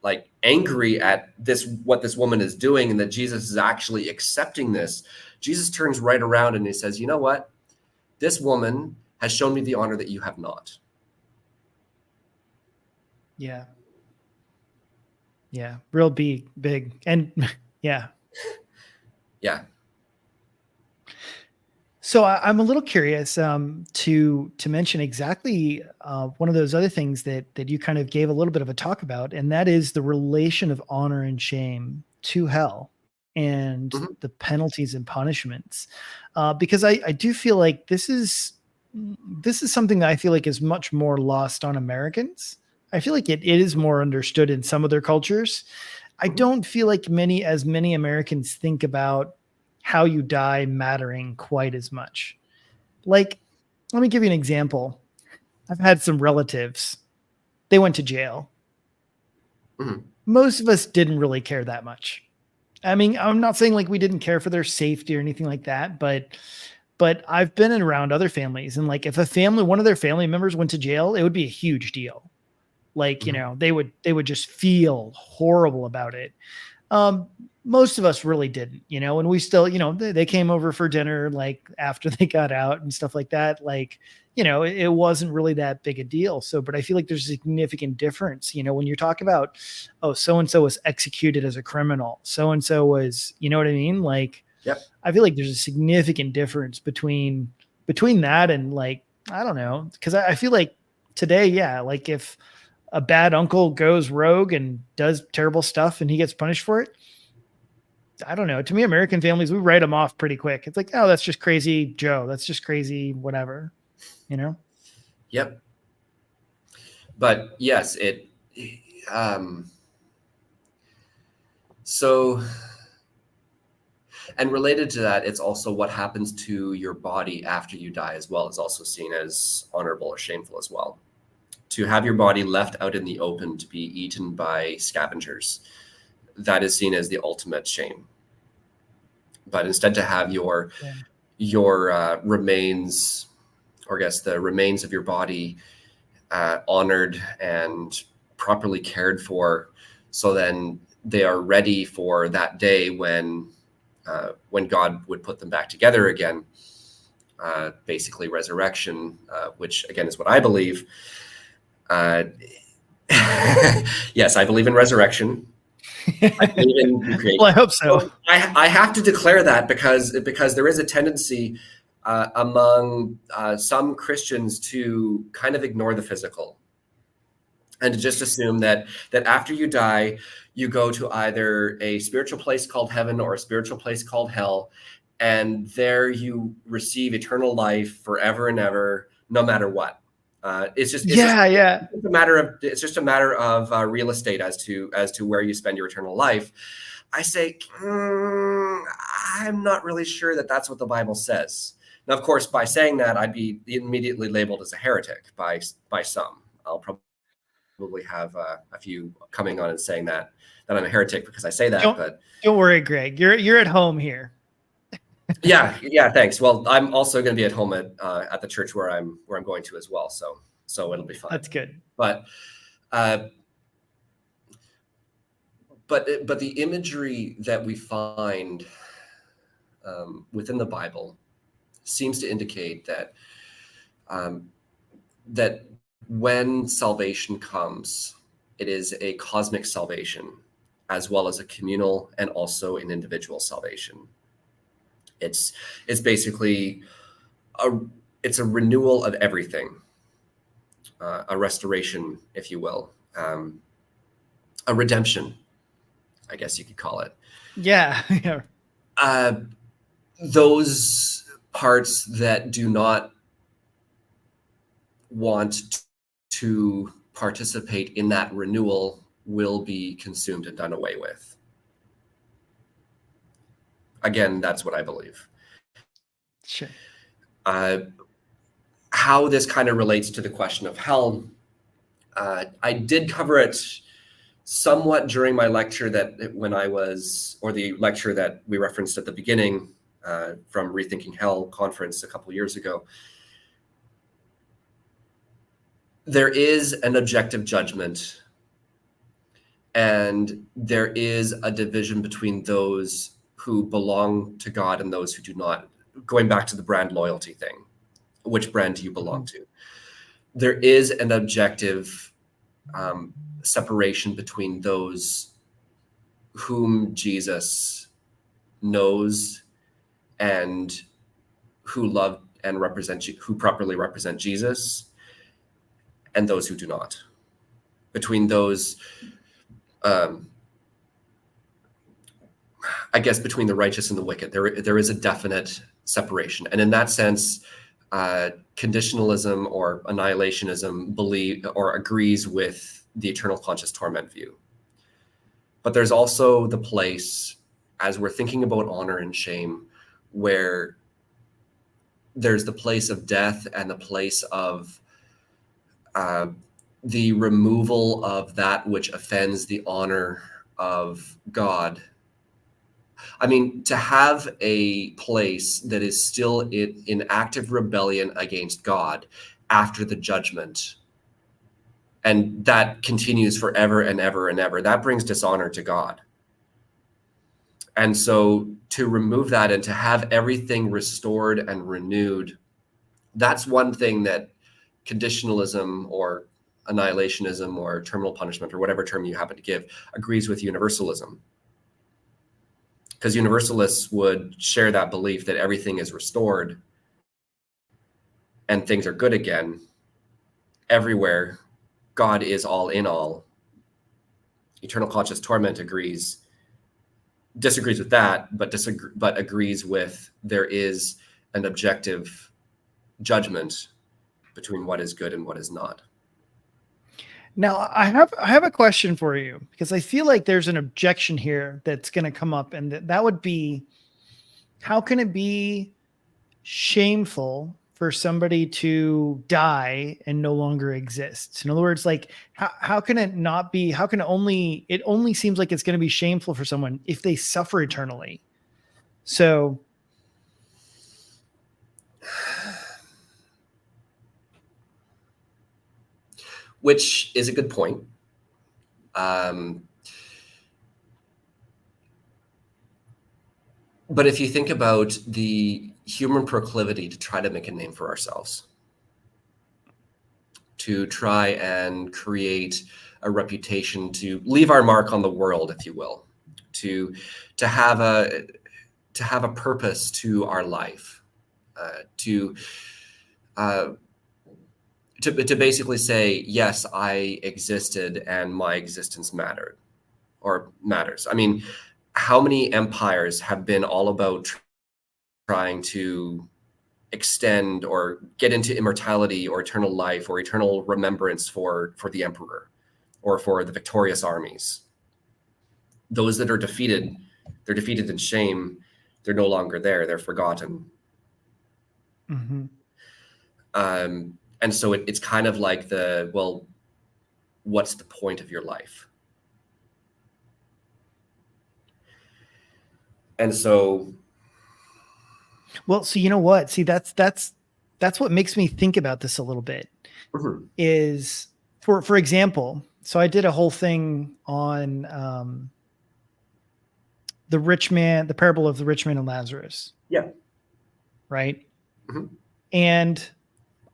like angry at this, what this woman is doing, and that Jesus is actually accepting this, Jesus turns right around and he says, you know what? This woman has shown me the honor that you have not. Yeah. Yeah. Real big. And yeah. Yeah. So I'm a little curious to mention exactly one of those other things that you kind of gave a little bit of a talk about, and that is the relation of honor and shame to hell and the penalties and punishments. Because I do feel like this is something that I feel like is much more lost on Americans. I feel like it is more understood in some other cultures. I don't feel like many Americans think about how you die mattering quite as much. Like, let me give you an example. I've had some relatives, they went to jail. Most of us didn't really care that much. I mean, I'm not saying like we didn't care for their safety or anything like that, but I've been around other families, and like if a family, one of their family members went to jail, it would be a huge deal. Like, you know, they would just feel horrible about it. Most of us really didn't, you know, and we still, you know, they came over for dinner, like after they got out and stuff like that. Like, you know, it wasn't really that big a deal. So, but I feel like there's a significant difference, you know, when you're talking about, oh, so-and-so was executed as a criminal. So-and-so was, you know what I mean? Like, yep. I feel like there's a significant difference between that and like, I don't know. Cause I feel like today, yeah, like if a bad uncle goes rogue and does terrible stuff and he gets punished for it, I don't know. To me, American families, we write them off pretty quick. It's like, oh, that's just crazy Joe. That's just crazy, whatever, you know? Yep. But yes, so, and related to that, it's also what happens to your body after you die as well is also seen as honorable or shameful as well. To have your body left out in the open to be eaten by scavengers, that is seen as the ultimate shame. But instead to have your remains, or I guess the remains of your body honored and properly cared for, so then they are ready for that day when God would put them back together again, basically resurrection, which again is what I believe. Yes, I believe in resurrection. I believe in creation. Well, I hope so. I have to declare that because there is a tendency among some Christians to kind of ignore the physical and to just assume that after you die, you go to either a spiritual place called heaven or a spiritual place called hell, and there you receive eternal life forever and ever, no matter what. It's just a matter of real estate as to where you spend your eternal life. I say, I'm not really sure that that's what the Bible says. Now, of course, by saying that, I'd be immediately labeled as a heretic by some. I'll probably have a few coming on and saying that I'm a heretic because I say that. But don't worry, Greg. You're at home here. Yeah. Thanks. Well, I'm also going to be at home at the church where I'm going to as well. So it'll be fine. That's good. But the imagery that we find within the Bible seems to indicate that that when salvation comes, it is a cosmic salvation as well as a communal and also an individual salvation. It's basically it's a renewal of everything, a restoration, if you will, a redemption, I guess you could call it. Yeah. Those parts that do not want to participate in that renewal will be consumed and done away with. Again, that's what I believe. Sure. How this kind of relates to the question of hell, I did cover it somewhat during my lecture the lecture that we referenced at the beginning from Rethinking Hell conference a couple years ago. There is an objective judgment, and there is a division between those who belong to God and those who do not. Going back to the brand loyalty thing, which brand do you belong to? There is an objective separation between those whom Jesus knows and who love and represent, who properly represent Jesus, and those who do not. Between those, I guess, between the righteous and the wicked, there is a definite separation. And in that sense, conditionalism or annihilationism agrees with the eternal conscious torment view. But there's also the place, as we're thinking about honor and shame, where there's the place of death and the place of the removal of that which offends the honor of God. I mean, to have a place that is still in active rebellion against God after the judgment, and that continues forever and ever and ever, that brings dishonor to God. And so to remove that and to have everything restored and renewed, that's one thing that conditionalism or annihilationism or terminal punishment or whatever term you happen to give agrees with universalism. Because universalists would share that belief that everything is restored and things are good again everywhere. God is all in all. Eternal conscious torment disagrees with that, but agrees with there is an objective judgment between what is good and what is not. Now, I have a question for you, because I feel like there's an objection here that's going to come up, and that would be, how can it be shameful for somebody to die and no longer exist? In other words, like, how can it not be? How can it only seems like it's going to be shameful for someone if they suffer eternally? So, which is a good point. But if you think about the human proclivity to try to make a name for ourselves, to try and create a reputation, to leave our mark on the world, if you will, to have a purpose to our life, to basically say, yes, I existed and my existence mattered or matters. I mean, how many empires have been all about trying to extend or get into immortality or eternal life or eternal remembrance for the emperor or for the victorious armies? Those that are defeated, they're defeated in shame. They're no longer there. They're forgotten. mm-hmm. And so it's kind of like what's the point of your life? And so, Well, so you know what? See, that's what makes me think about this a little bit. mm-hmm. Is for example, so I did a whole thing on the parable of the rich man and Lazarus. Yeah. Right. Mm-hmm. And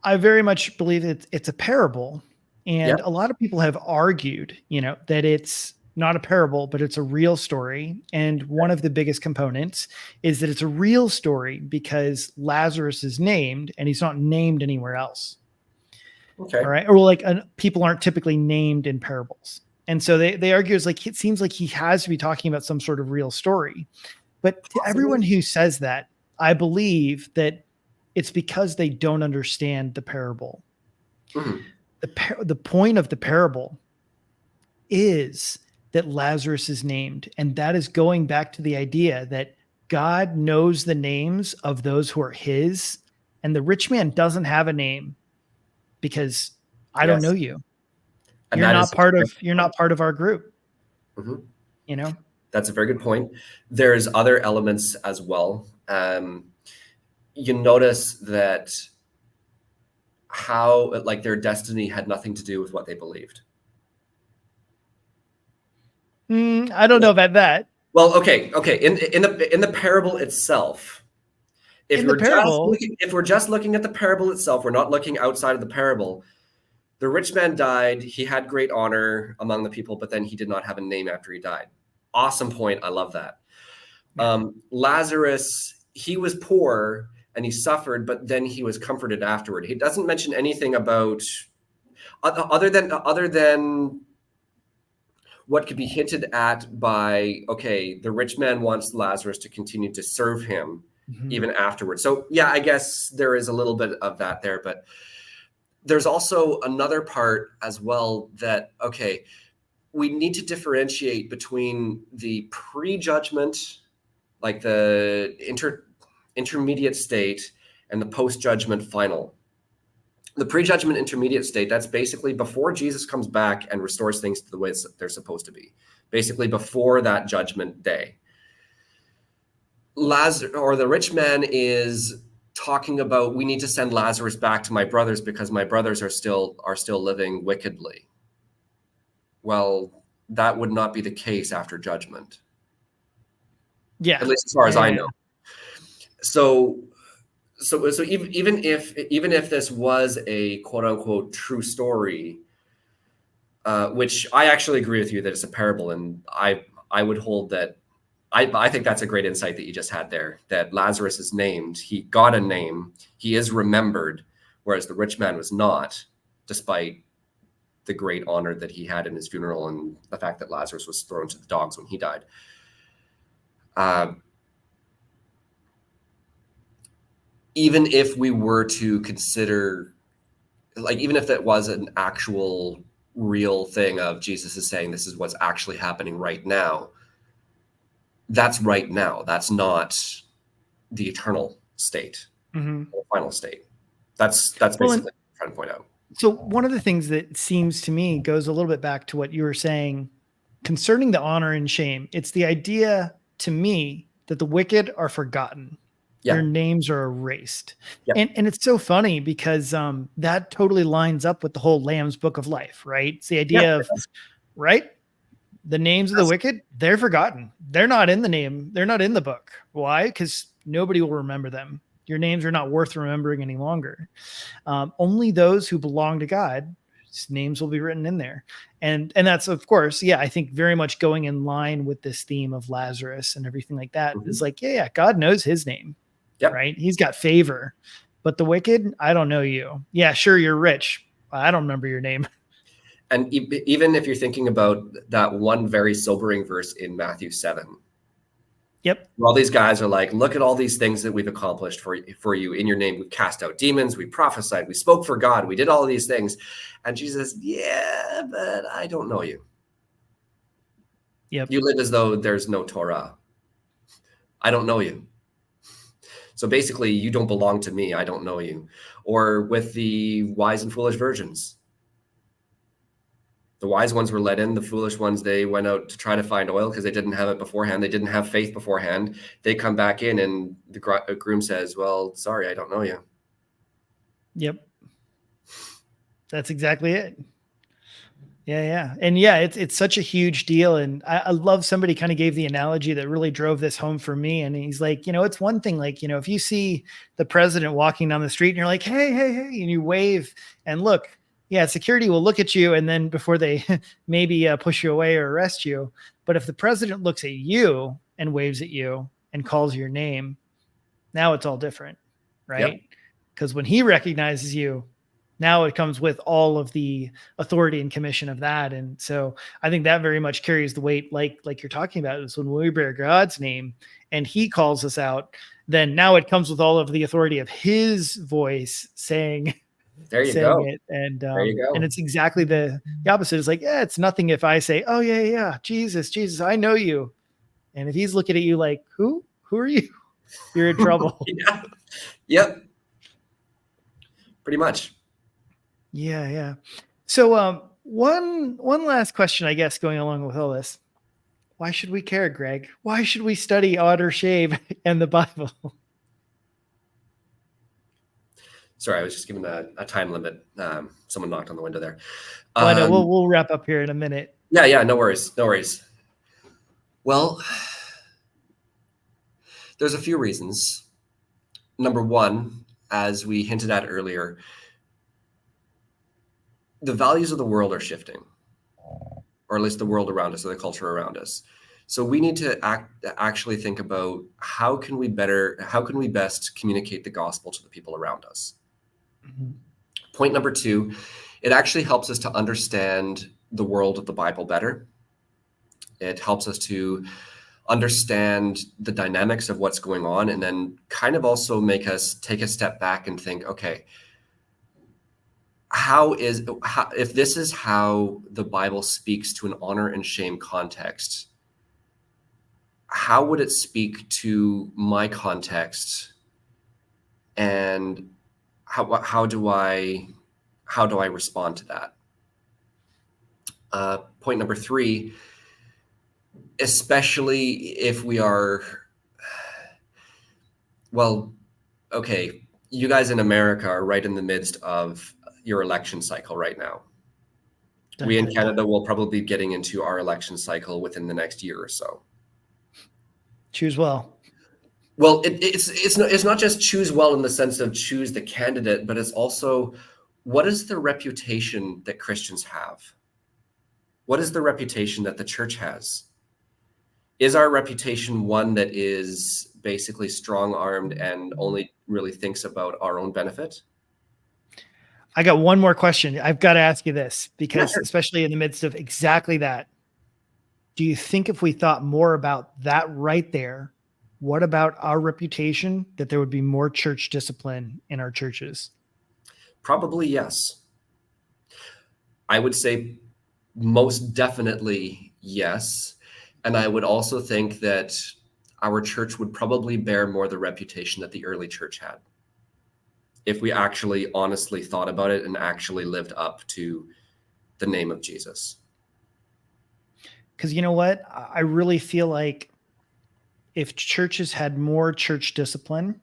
I very much believe it's a parable. And a lot of people have argued, that it's not a parable, but it's a real story. And one of the biggest components is that it's a real story because Lazarus is named and he's not named anywhere else. Okay. All right. Or people aren't typically named in parables. And so they argue it's like, it seems like he has to be talking about some sort of real story. But to everyone who says that, I believe that it's because they don't understand the parable. Mm-hmm. the point of the parable is that Lazarus is named. And that is going back to the idea that God knows the names of those who are his. And the rich man doesn't have a name because I don't know Yes. you. And You're that not is part of our group. Mhm. You know? That's a very good point. There's other elements as well. You notice that how like their destiny had nothing to do with what they believed. I don't know about that. Well, okay. In the parable itself, In the parable, if we're just looking at the parable itself, we're not looking outside of the parable. The rich man died. He had great honor among the people, but then he did not have a name after he died. Awesome point. I love that. Lazarus, he was poor and he suffered, but then he was comforted afterward. He doesn't mention anything about other than what could be hinted at by, okay, the rich man wants Lazarus to continue to serve him even afterwards. So yeah, I guess there is a little bit of that there, but there's also another part as well that, okay, we need to differentiate between the pre-judgment, like the intermediate state, and the post-judgment final. The pre-judgment intermediate state, that's basically before Jesus comes back and restores things to the way they're supposed to be. Basically before that judgment day. Lazarus, or the rich man, is talking about, we need to send Lazarus back to my brothers because my brothers are still living wickedly. Well, that would not be the case after judgment. Yeah. At least as far as I know. So even if this was a quote unquote true story, which I actually agree with you that it's a parable, and I would hold that I think that's a great insight that you just had there, that Lazarus is named, he got a name, he is remembered, whereas the rich man was not, despite the great honor that he had in his funeral and the fact that Lazarus was thrown to the dogs when he died. Even if we were to consider, like, even if that was an actual real thing of Jesus is saying this is what's actually happening right now, that's right now. That's not the eternal state, the final state. That's basically what I'm trying to point out. So one of the things that seems to me goes a little bit back to what you were saying concerning the honor and shame. It's the idea to me that the wicked are forgotten. Yeah. Their names are erased. Yeah. And it's so funny because that totally lines up with the whole Lamb's Book of Life, right? It's the idea of, right? The names of the wicked, they're forgotten. They're not in the name. They're not in the book. Why? Because nobody will remember them. Your names are not worth remembering any longer. Only those who belong to God, names will be written in there. And that's, of course, yeah, I think very much going in line with this theme of Lazarus and everything like that. Is like, yeah, God knows his name, right? He's got favor. But the wicked, I don't know you. Yeah, sure, you're rich. I don't remember your name. And even if you're thinking about that one very sobering verse in Matthew 7, yep, all these guys are like, look at all these things that we've accomplished for you in your name. We cast out demons, we prophesied, we spoke for God, we did all of these things. And Jesus, yeah, but I don't know you. Yep. You live as though there's no Torah. I don't know you. So basically, you don't belong to me. I don't know you. Or with the wise and foolish virgins. The wise ones were let in. The foolish ones, they went out to try to find oil because they didn't have it beforehand. They didn't have faith beforehand. They come back in and the groom says, well, sorry, I don't know you. Yep. That's exactly it. Yeah. And yeah, it's such a huge deal. And I love somebody kind of gave the analogy that really drove this home for me. And he's like, it's one thing, like, if you see the president walking down the street and you're like, hey, and you wave and look, yeah, security will look at you. And then before they maybe push you away or arrest you. But if the president looks at you and waves at you and calls your name, now it's all different, right? Because when he recognizes you, now it comes with all of the authority and commission of that. And so I think that very much carries the weight, like you're talking about, is when we bear God's name and he calls us out, then now it comes with all of the authority of his voice saying, There you saying go. it. There you And go. it's exactly the opposite. It's like, yeah, it's nothing if I say, oh yeah, yeah, Jesus, I know you. And if he's looking at you like, who are you? You're in trouble. Yeah. Yep. Pretty much. Yeah, yeah. So one last question, I guess, going along with all this. Why should we care, Greg? Why should we study honor, shame, and the Bible? Sorry, I was just given a time limit. Someone knocked on the window there. Well, I know we'll wrap up here in a minute. Yeah, no worries. No worries. Well, there's a few reasons. Number one, as we hinted at earlier, the values of the world are shifting, or at least the world around us, or the culture around us. So we need to actually think about how can we best communicate the gospel to the people around us. Mm-hmm. Point number two, it actually helps us to understand the world of the Bible better. It helps us to understand the dynamics of what's going on, and then kind of also make us take a step back and think, okay, if this is how the Bible speaks to an honor and shame context, how would it speak to my context, and how do I respond to that? Point number three, especially if we are, well, okay, you guys in America are right in the midst of your election cycle right now. We in Canada will probably be getting into our election cycle within the next year or so. Choose well. Well, it's not just choose well in the sense of choose the candidate, but it's also, what is the reputation that Christians have? What is the reputation that the church has? Is our reputation one that is basically strong-armed and only really thinks about our own benefit? I got one more question. I've got to ask you this, because especially in the midst of exactly that, do you think if we thought more about that right there, what about our reputation, that there would be more church discipline in our churches? Probably yes. I would say most definitely yes. And I would also think that our church would probably bear more the reputation that the early church had, if we actually honestly thought about it and actually lived up to the name of Jesus. Because you know what? I really feel like if churches had more church discipline,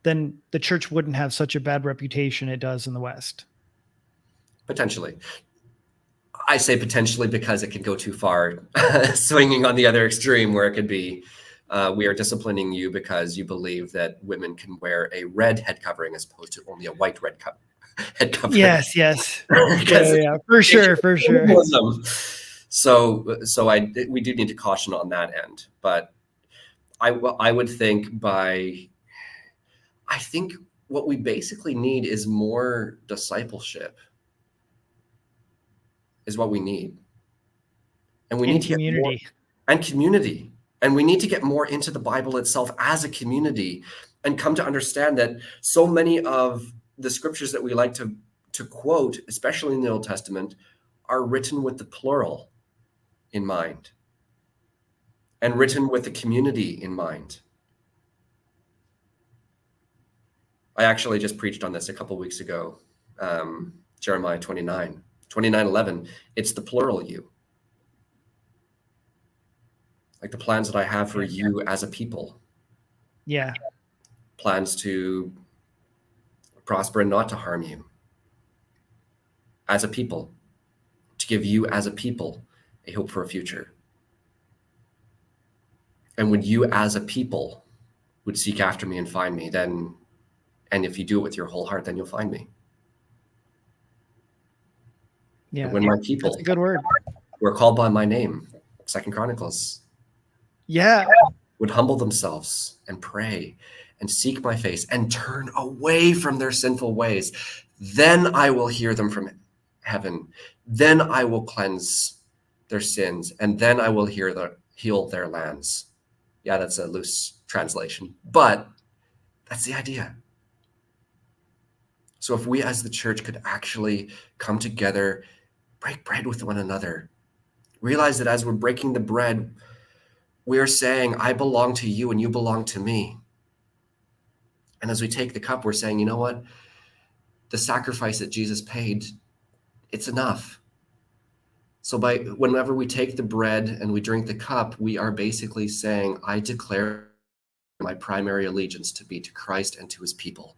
then the church wouldn't have such a bad reputation it does in the West. Potentially. I say potentially because it can go too far, swinging on the other extreme, where it could be, we are disciplining you because you believe that women can wear a red head covering as opposed to only a white head covering. Yes. Yeah, for sure. So we do need to caution on that end. But I would think I think what we basically need is more discipleship. Is what we need. And we need to community. Get more, and community. And we need to get more into the Bible itself as a community, and come to understand that so many of the scriptures that we like to quote, especially in the Old Testament, are written with the plural in mind, and written with the community in mind. I actually just preached on this a couple of weeks ago, Jeremiah 29:11. It's the plural you. Like the plans that I have for you as a people. Yeah. Plans to prosper and not to harm you. As a people. To give you as a people a hope for a future. And when you as a people would seek after me and find me, then, and if you do it with your whole heart, then you'll find me. Yeah. And when my people, that's a good word, were called by my name, 2 Chronicles. Yeah. Would humble themselves and pray and seek my face and turn away from their sinful ways, then I will hear them from heaven. Then I will cleanse their sins, and then I will heal their lands. Yeah, that's a loose translation, but that's the idea. So if we as the church could actually come together, break bread with one another, realize that as we're breaking the bread, we are saying, I belong to you and you belong to me. And as we take the cup, we're saying, you know what? The sacrifice that Jesus paid, it's enough. So whenever we take the bread and we drink the cup, we are basically saying, I declare my primary allegiance to be to Christ and to his people.